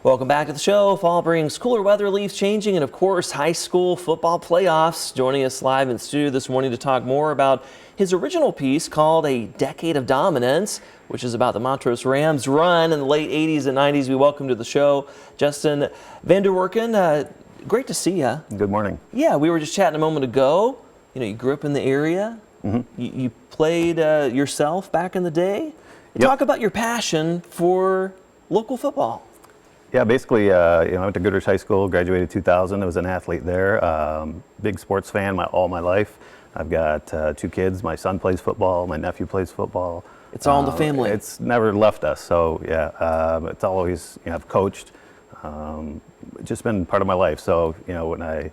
Welcome back to the show. Fall brings cooler weather, leaves changing, and of course, high school football playoffs. Joining us live in studio this morning to talk more about his original piece called A Decade of Dominance, which is about the Montrose Rams run in the late 80s and 90s. We welcome to the show Justin VanDerWerken. Great to see you. Good morning. Yeah, we were just chatting a moment ago. You know, you grew up in the area. Mm-hmm. You played yourself back in the day. Yep. Talk about your passion for local football. Yeah, basically, I went to Goodrich High School, graduated 2000. I was an athlete there. Big sports fan all my life. I've got 2 kids. My son plays football. My nephew plays football. It's all in the family. It's never left us. So yeah, it's always, I've coached. Just been part of my life. So when I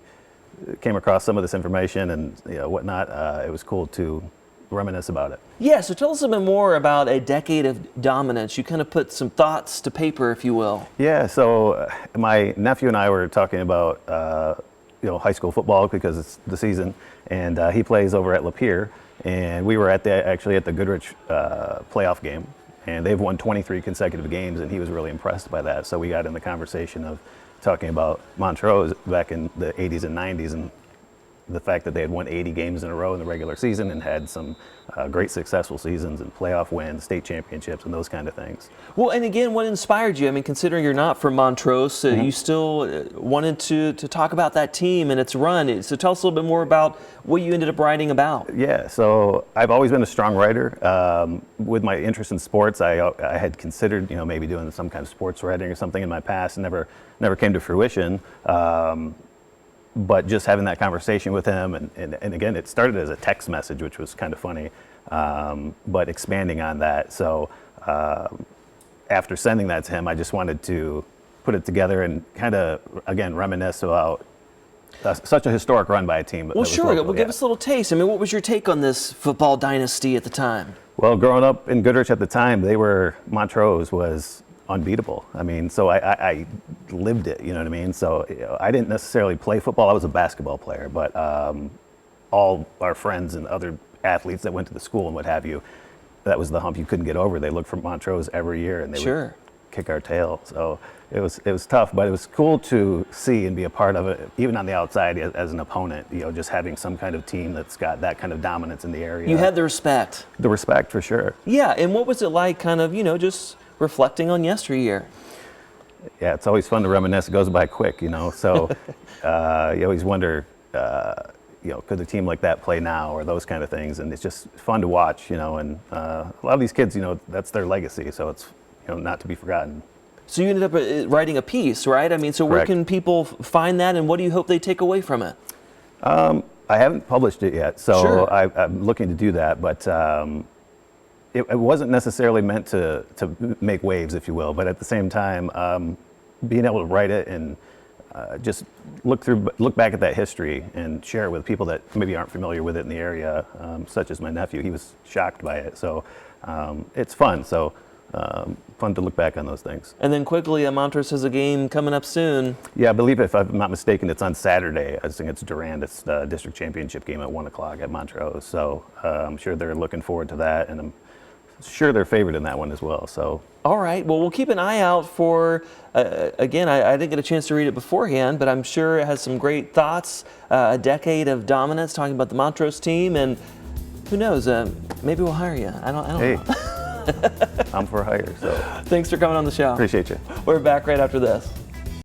came across some of this information and whatnot, it was cool to reminisce about it. Yeah, so tell us a bit more about A Decade of Dominance. You kind of put some thoughts to paper, if you will. Yeah, so my nephew and I were talking about high school football because it's the season, and he plays over at Lapeer, and we were actually at the Goodrich playoff game, and they've won 23 consecutive games, and he was really impressed by that. So we got in the conversation of talking about Montrose back in the 80s and 90s, and the fact that they had won 80 games in a row in the regular season and had some great successful seasons and playoff wins, state championships, and those kind of things. Well, and again, what inspired you? I mean, considering you're not from Montrose, you still wanted to talk about that team and its run. So tell us a little bit more about what you ended up writing about. Yeah, so I've always been a strong writer. With my interest in sports, I had considered maybe doing some kind of sports writing or something in my past, and never came to fruition. But just having that conversation with him, and again, it started as a text message, which was kind of funny, but expanding on that. So after sending that to him, I just wanted to put it together and kind of, again, reminisce about such a historic run by a team. Well, sure. Local, give us a little taste. I mean, what was your take on this football dynasty at the time? Well, growing up in Goodrich at the time, Montrose was unbeatable. I mean, so I lived it, you know what I mean? So I didn't necessarily play football. I was a basketball player, but all our friends and other athletes that went to the school and what have you, that was the hump you couldn't get over. They looked for Montrose every year, and they would kick our tail. So it was tough, but it was cool to see and be a part of it, even on the outside as an opponent, just having some kind of team that's got that kind of dominance in the area. You had the respect. The respect, for sure. Yeah, and what was it like kind of, just reflecting on yesteryear? Yeah, it's always fun to reminisce. It goes by quick, so you always wonder, could a team like that play now, or those kind of things, and it's just fun to watch, and a lot of these kids, that's their legacy, so it's, not to be forgotten. So you ended up writing a piece, right? I mean, so Correct. Where can people find that, and what do you hope they take away from it? I haven't published it yet, so Sure. I'm looking to do that, but it wasn't necessarily meant to make waves, if you will, but at the same time, being able to write it and just look back at that history and share it with people that maybe aren't familiar with it in the area, such as my nephew. He was shocked by it, so it's fun. So fun to look back on those things. And then quickly, Montrose has a game coming up soon. Yeah, I believe, if I'm not mistaken, it's on Saturday. I think it's Durand. It's the district championship game at 1 o'clock at Montrose. So I'm sure they're looking forward to that, and I'm sure they're favored in that one as well. So. All right. Well, we'll keep an eye out for, again, I didn't get a chance to read it beforehand, but I'm sure it has some great thoughts, A Decade of Dominance, talking about the Montrose team, and who knows, maybe we'll hire you. I don't know. I'm for hire, so. Thanks for coming on the show. Appreciate you. We're back right after this.